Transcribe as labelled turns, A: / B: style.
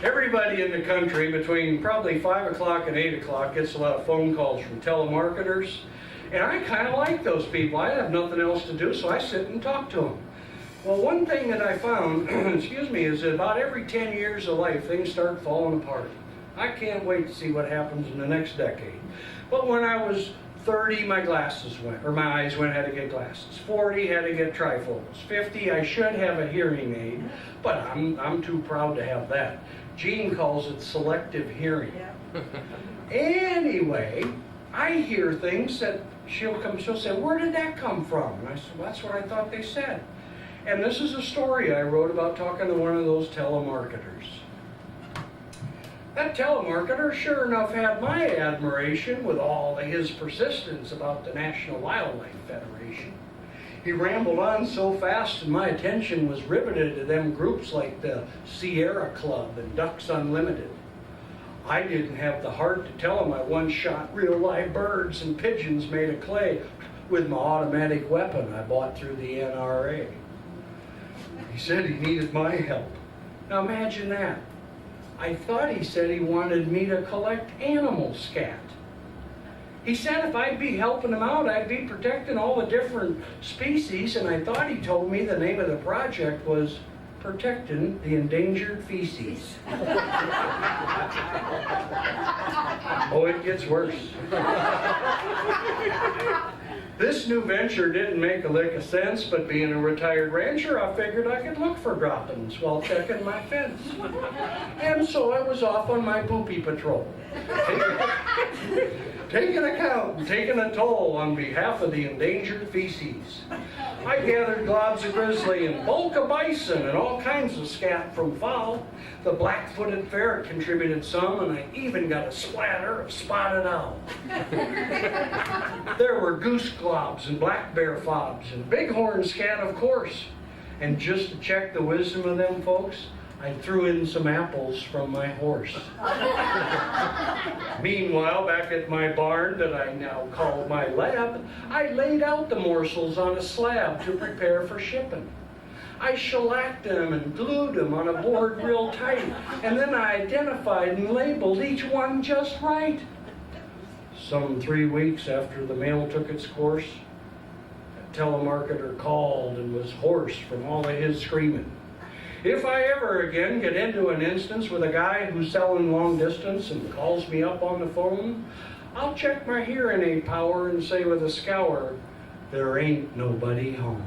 A: Everybody in the country between probably 5 o'clock and 8 o'clock gets a lot of phone calls from telemarketers. And I kind of like those people. I have nothing else to do, so I sit and talk to them. Well, one thing that I found, excuse me, is that about every 10 years of life, things start falling apart. I can't wait to see what happens in the next decade. But when I was 30, my glasses went, or my eyes went, had to get glasses. 40, had to get trifocals. 50, I should have a hearing aid, but I'm too proud to have that. Gene calls it selective hearing. Yeah. Anyway, I hear things that she'll say, where did that come from? And I said, well, that's what I thought they said. And this is a story I wrote about talking to one of those telemarketers. That telemarketer sure enough had my admiration with all of his persistence about the National Wildlife Federation. He rambled on so fast and my attention was riveted to them groups like the Sierra Club and Ducks Unlimited. I didn't have the heart to tell him I once shot real live birds and pigeons made of clay with my automatic weapon I bought through the NRA. He said he needed my help. Now imagine that. I thought he said he wanted me to collect animal scat. He said if I'd be helping him out, I'd be protecting all the different species, and I thought he told me the name of the project was Protecting the Endangered Feces. Oh, it gets worse. This new venture didn't make a lick of sense, but being a retired rancher, I figured I could look for droppings while checking my fence. And so I was off on my poopy patrol, taking account and taking a toll on behalf of the endangered feces. I gathered globs of grizzly and bulk of bison and all kinds of scat from fowl. The black-footed ferret contributed some, and I even got a splatter of spotted owl. There were goose globs and black bear fobs and bighorn scat, of course. And just to check the wisdom of them folks, I threw in some apples from my horse. Meanwhile, back at my barn that I now call my lab, I laid out the morsels on a slab to prepare for shipping. I shellacked them and glued them on a board real tight, and then I identified and labeled each one just right. Some 3 weeks after the mail took its course, a telemarketer called and was hoarse from all of his screaming. If I ever again get into an instance with a guy who's selling long distance and calls me up on the phone, I'll check my hearing aid power and say with a scour, there ain't nobody home.